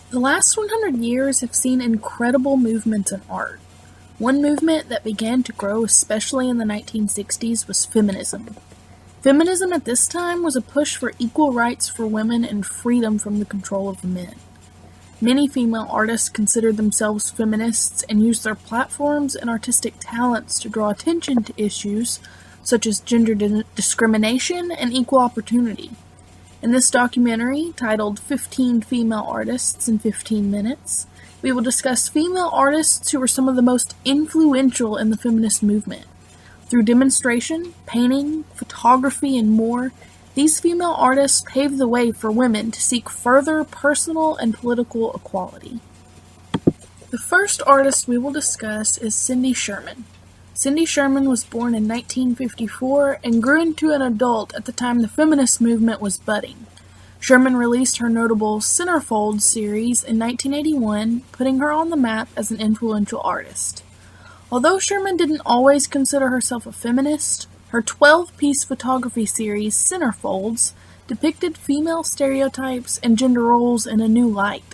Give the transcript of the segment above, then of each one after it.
The last 100 years have seen incredible movements in art. One movement that began to grow especially in the 1960s was feminism. Feminism at this time was a push for equal rights for women and freedom from the control of men. Many female artists considered themselves feminists and used their platforms and artistic talents to draw attention to issues such as gender discrimination and equal opportunity. In this documentary, titled 15 Female Artists in 15 Minutes, we will discuss female artists who were some of the most influential in the feminist movement. Through demonstration, painting, photography, and more, these female artists paved the way for women to seek further personal and political equality. The first artist we will discuss is Cindy Sherman. Cindy Sherman was born in 1954 and grew into an adult at the time the feminist movement was budding. Sherman released her notable Centerfold series in 1981, putting her on the map as an influential artist. Although Sherman didn't always consider herself a feminist, her 12-piece photography series, Centerfolds, depicted female stereotypes and gender roles in a new light.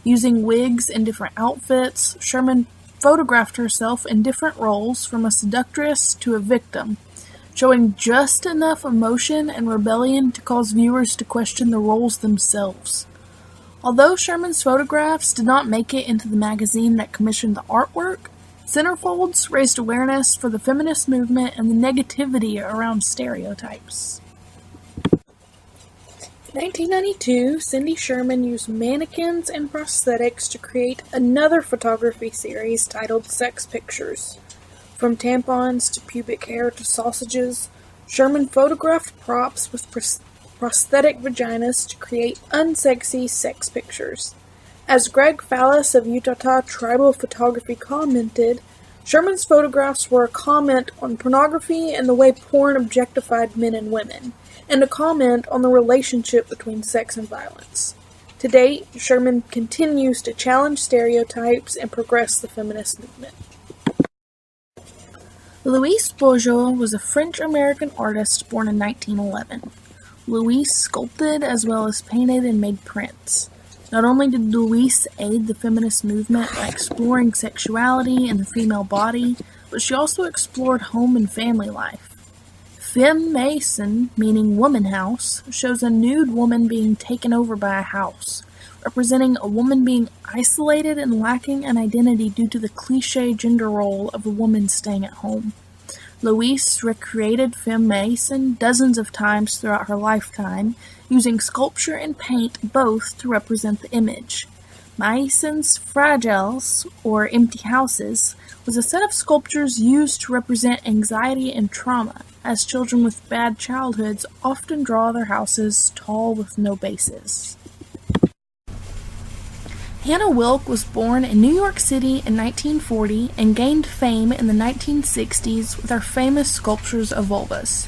Using wigs and different outfits, Sherman photographed herself in different roles from a seductress to a victim, showing just enough emotion and rebellion to cause viewers to question the roles themselves. Although Sherman's photographs did not make it into the magazine that commissioned the artwork, Centerfolds raised awareness for the feminist movement and the negativity around stereotypes. In 1992, Cindy Sherman used mannequins and prosthetics to create another photography series titled Sex Pictures. From tampons to pubic hair to sausages, Sherman photographed props with prosthetic vaginas to create unsexy sex pictures. As Greg Fallis of Utah Tribal Photography commented, Sherman's photographs were a comment on pornography and the way porn objectified men and women, and a comment on the relationship between sex and violence. To date, Sherman continues to challenge stereotypes and progress the feminist movement. Louise Bourgeois was a French-American artist born in 1911. Louise sculpted as well as painted and made prints. Not only did Louise aid the feminist movement by exploring sexuality and the female body, but she also explored home and family life. Femme Mason, meaning woman house, shows a nude woman being taken over by a house, representing a woman being isolated and lacking an identity due to the cliché gender role of a woman staying at home. Louise recreated Femme Mason dozens of times throughout her lifetime, using sculpture and paint both to represent the image. Mason's fragiles, or empty houses, was a set of sculptures used to represent anxiety and trauma, as children with bad childhoods often draw their houses tall with no bases. Hannah Wilk was born in New York City in 1940 and gained fame in the 1960s with her famous sculptures of vulvas.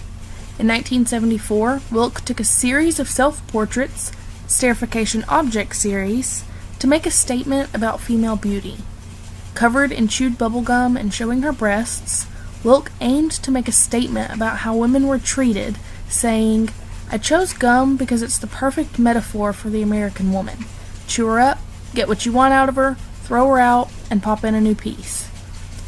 In 1974, Wilk took a series of self-portraits, Sterification Object series, to make a statement about female beauty. Covered in chewed bubblegum and showing her breasts, Wilk aimed to make a statement about how women were treated, saying, "I chose gum because it's the perfect metaphor for the American woman. Chew her up, get what you want out of her, throw her out, and pop in a new piece."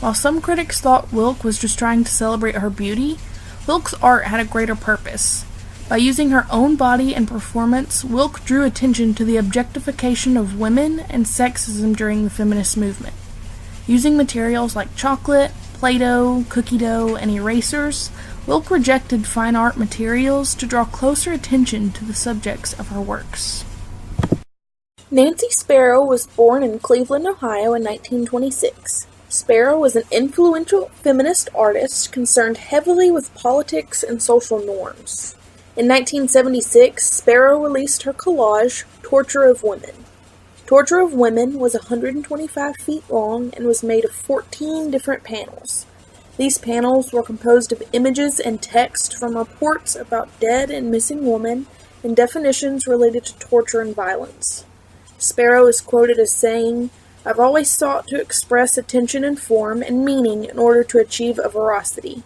While some critics thought Wilk was just trying to celebrate her beauty, Wilk's art had a greater purpose. By using her own body and performance, Wilk drew attention to the objectification of women and sexism during the feminist movement. Using materials like chocolate, Play-Doh, cookie dough, and erasers, Wilk rejected fine art materials to draw closer attention to the subjects of her works. Nancy Sparrow was born in Cleveland, Ohio in 1926. Sparrow was an influential feminist artist concerned heavily with politics and social norms. In 1976, Sparrow released her collage, Torture of Women. Torture of Women was 125 feet long and was made of 14 different panels. These panels were composed of images and text from reports about dead and missing women and definitions related to torture and violence. Sparrow is quoted as saying, "I've always sought to express attention in form and meaning in order to achieve a veracity.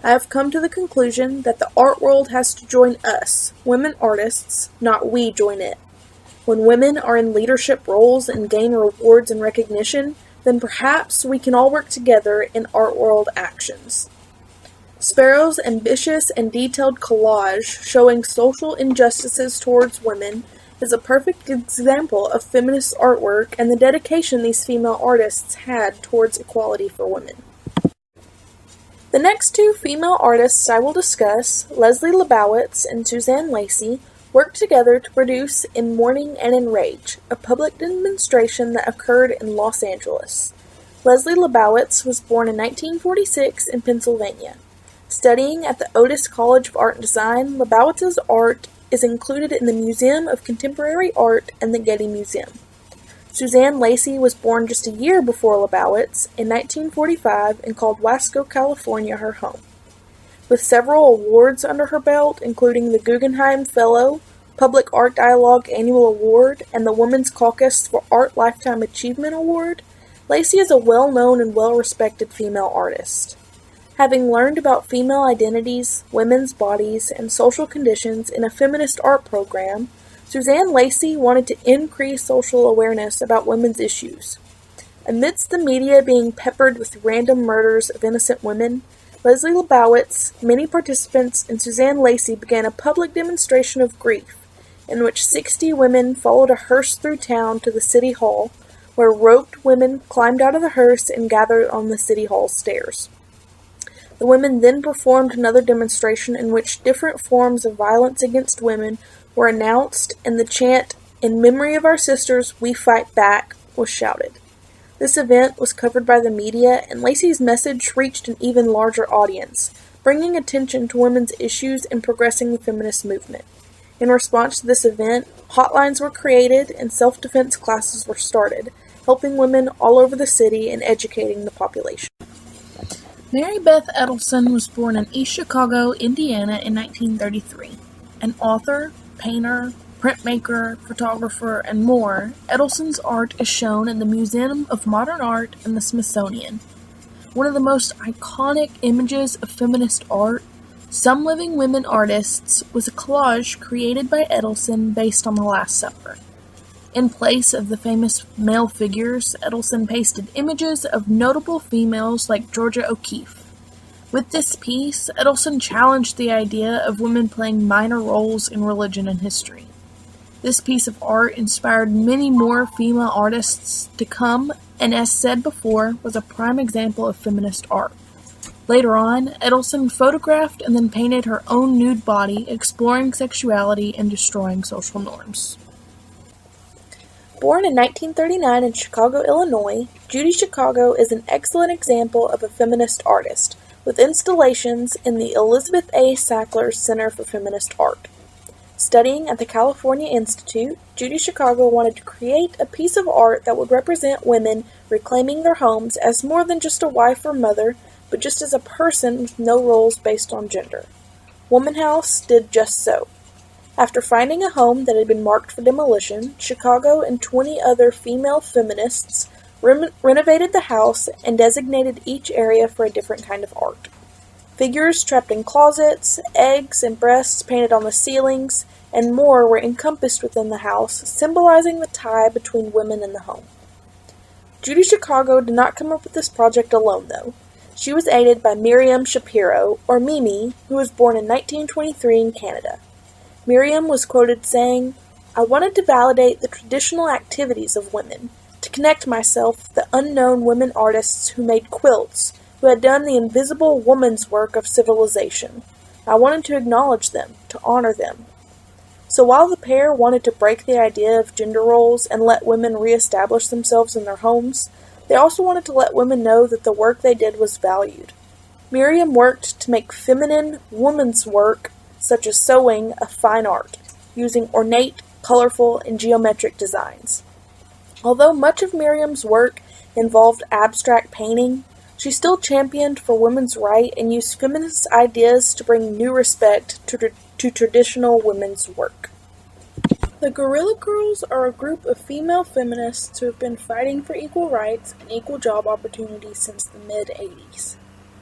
I have come to the conclusion that the art world has to join us, women artists, not we join it." When women are in leadership roles and gain rewards and recognition, then perhaps we can all work together in art world actions. Sparrow's ambitious and detailed collage showing social injustices towards women is a perfect example of feminist artwork and the dedication these female artists had towards equality for women. The next two female artists I will discuss, Leslie Lebowitz and Suzanne Lacey, worked together to produce In Mourning and in Rage, a public demonstration that occurred in Los Angeles. Leslie Lebowitz was born in 1946 in Pennsylvania. Studying at the Otis College of Art and Design, Lebowitz's art is included in the Museum of Contemporary Art and the Getty Museum. Suzanne Lacey was born just a year before Lebowitz, in 1945, and called Wasco, California her home. With several awards under her belt, including the Guggenheim Fellow, Public Art Dialogue Annual Award, and the Women's Caucus for Art Lifetime Achievement Award, Lacey is a well-known and well-respected female artist. Having learned about female identities, women's bodies, and social conditions in a feminist art program, Suzanne Lacey wanted to increase social awareness about women's issues. Amidst the media being peppered with random murders of innocent women, Leslie Lebowitz, many participants, and Suzanne Lacey began a public demonstration of grief, in which 60 women followed a hearse through town to the City Hall, where roped women climbed out of the hearse and gathered on the City Hall stairs. The women then performed another demonstration in which different forms of violence against women were announced, and the chant, "In memory of our sisters, we fight back," was shouted. This event was covered by the media, and Lacey's message reached an even larger audience, bringing attention to women's issues and progressing the feminist movement. In response to this event, hotlines were created and self-defense classes were started, helping women all over the city and educating the population. Mary Beth Edelson was born in East Chicago, Indiana in 1933. An author, painter, printmaker, photographer, and more, Edelson's art is shown in the Museum of Modern Art and the Smithsonian. One of the most iconic images of feminist art, Some Living Women Artists, was a collage created by Edelson based on the Last Supper. In place of the famous male figures, Edelson pasted images of notable females like Georgia O'Keeffe. With this piece, Edelson challenged the idea of women playing minor roles in religion and history. This piece of art inspired many more female artists to come, and as said before, was a prime example of feminist art. Later on, Edelson photographed and then painted her own nude body, exploring sexuality and destroying social norms. Born in 1939 in Chicago, Illinois, Judy Chicago is an excellent example of a feminist artist, with installations in the Elizabeth A. Sackler Center for Feminist Art. Studying at the California Institute, Judy Chicago wanted to create a piece of art that would represent women reclaiming their homes as more than just a wife or mother, but just as a person with no roles based on gender. Woman House did just so. After finding a home that had been marked for demolition, Chicago and 20 other female feminists renovated the house and designated each area for a different kind of art. Figures trapped in closets, eggs and breasts painted on the ceilings, and more were encompassed within the house, symbolizing the tie between women and the home. Judy Chicago did not come up with this project alone, though. She was aided by Miriam Shapiro, or Mimi, who was born in 1923 in Canada. Miriam was quoted saying, "I wanted to validate the traditional activities of women, to connect myself with the unknown women artists who made quilts, who had done the invisible woman's work of civilization. I wanted to acknowledge them, to honor them." So while the pair wanted to break the idea of gender roles and let women reestablish themselves in their homes, they also wanted to let women know that the work they did was valued. Miriam worked to make feminine, woman's work, such as sewing, a fine art, using ornate, colorful, and geometric designs. Although much of Miriam's work involved abstract painting, she still championed for women's rights and used feminist ideas to bring new respect to traditional women's work. The Guerrilla Girls are a group of female feminists who have been fighting for equal rights and equal job opportunities since the mid-'80s.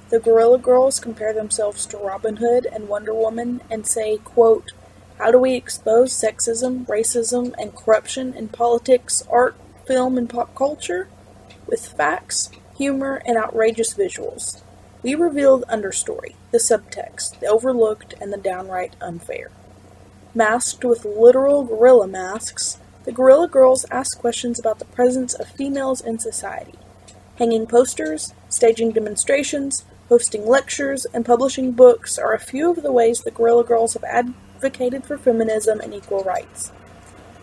The Guerrilla Girls compare themselves to Robin Hood and Wonder Woman and say, quote, How do we expose sexism, racism, and corruption in politics, art, film, and pop culture? With facts, humor, and outrageous visuals. We reveal the understory, the subtext, the overlooked, and the downright unfair. Masked with literal gorilla masks, the Gorilla Girls ask questions about the presence of females in society. Hanging posters, staging demonstrations, hosting lectures, and publishing books are a few of the ways the Gorilla Girls have advocated for feminism and equal rights.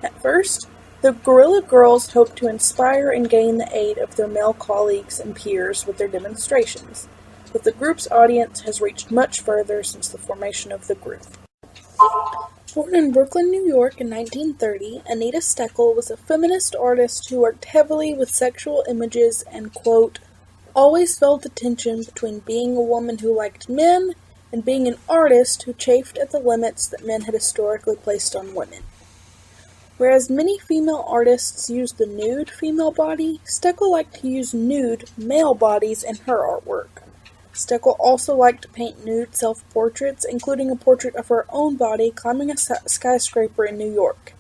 At first, the Gorilla Girls hope to inspire and gain the aid of their male colleagues and peers with their demonstrations, but the group's audience has reached much further since the formation of the group. Born in Brooklyn, New York in 1930, Anita Steckel was a feminist artist who worked heavily with sexual images and, quote, always felt the tension between being a woman who liked men and being an artist who chafed at the limits that men had historically placed on women. Whereas many female artists used the nude female body, Steckel liked to use nude male bodies in her artwork. Steckel also liked to paint nude self-portraits, including a portrait of her own body climbing a skyscraper in New York.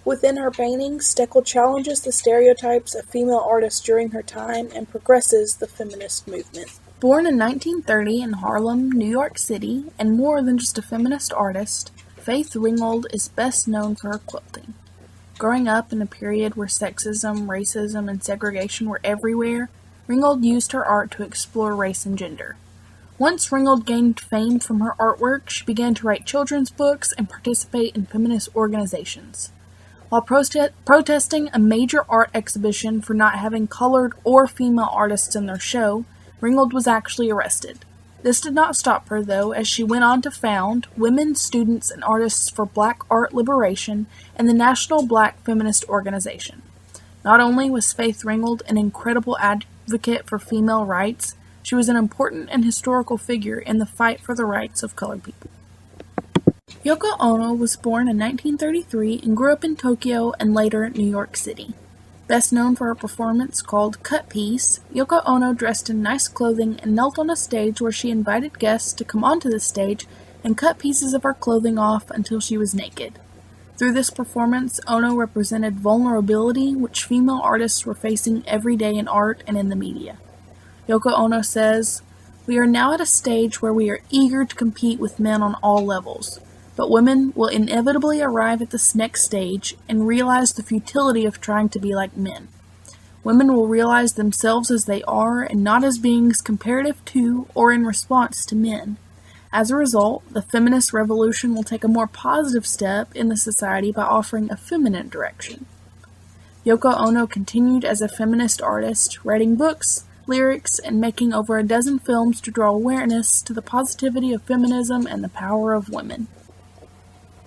Within her paintings, Steckel challenges the stereotypes of female artists during her time and progresses the feminist movement. Born in 1930 in Harlem, New York City, and more than just a feminist artist, Faith Ringgold is best known for her quilting. Growing up in a period where sexism, racism, and segregation were everywhere, Ringgold used her art to explore race and gender. Once Ringgold gained fame from her artwork, she began to write children's books and participate in feminist organizations. While protesting a major art exhibition for not having colored or female artists in their show, Ringgold was actually arrested. This did not stop her, though, as she went on to found Women, Students, and Artists for Black Art Liberation and the National Black Feminist Organization. Not only was Faith Ringgold an incredible advocate for female rights, she was an important and historical figure in the fight for the rights of colored people. Yoko Ono was born in 1933 and grew up in Tokyo and later New York City. Best known for her performance called Cut Piece, Yoko Ono dressed in nice clothing and knelt on a stage where she invited guests to come onto the stage and cut pieces of her clothing off until she was naked. Through this performance, Ono represented vulnerability which female artists were facing every day in art and in the media. Yoko Ono says, "We are now at a stage where we are eager to compete with men on all levels, but women will inevitably arrive at this next stage and realize the futility of trying to be like men. Women will realize themselves as they are and not as beings comparative to or in response to men. As a result, the feminist revolution will take a more positive step in the society by offering a feminine direction." Yoko Ono continued as a feminist artist, writing books, lyrics, and making over a dozen films to draw awareness to the positivity of feminism and the power of women.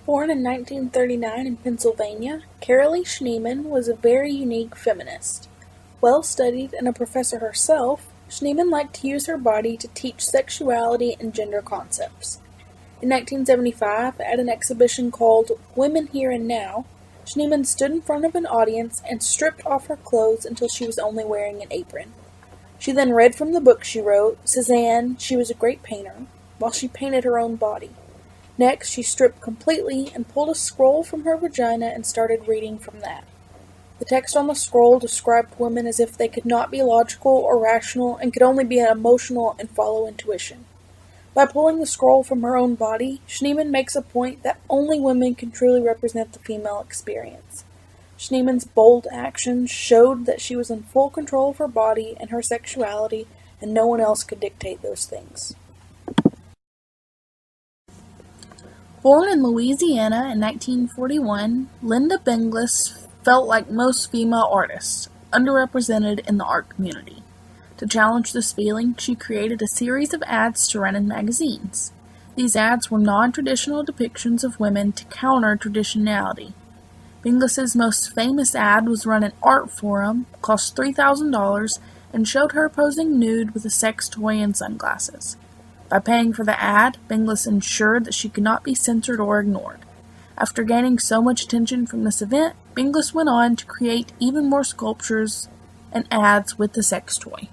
Born in 1939 in Pennsylvania, Carolee Schneemann was a very unique feminist. Well-studied and a professor herself, Schneemann liked to use her body to teach sexuality and gender concepts. In 1975, at an exhibition called Women Here and Now, Schneemann stood in front of an audience and stripped off her clothes until she was only wearing an apron. She then read from the book she wrote, Cézanne, She Was a Great Painter, while she painted her own body. Next, she stripped completely and pulled a scroll from her vagina and started reading from that. The text on the scroll described women as if they could not be logical or rational and could only be emotional and follow intuition. By pulling the scroll from her own body, Schneemann makes a point that only women can truly represent the female experience. Schneemann's bold actions showed that she was in full control of her body and her sexuality, and no one else could dictate those things. Born in Louisiana in 1941, Linda Benglis felt like most female artists, underrepresented in the art community. To challenge this feeling, she created a series of ads to run in magazines. These ads were non-traditional depictions of women to counter traditionality. Benglis's most famous ad was run in Art Forum, cost $3,000, and showed her posing nude with a sex toy and sunglasses. By paying for the ad, Benglis ensured that she could not be censored or ignored. After gaining so much attention from this event, Benglis went on to create even more sculptures and ads with the sex toy.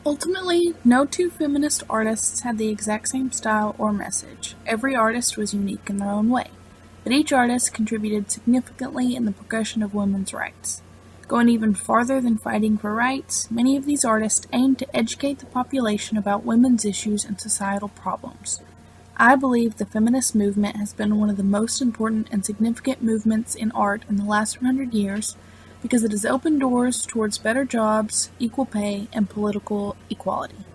Ultimately, no two feminist artists had the exact same style or message. Every artist was unique in their own way. but each artist contributed significantly in the progression of women's rights. Going even farther than fighting for rights, many of these artists aimed to educate the population about women's issues and societal problems. I believe the feminist movement has been one of the most important and significant movements in art in the last 100 years because it has opened doors towards better jobs, equal pay, and political equality.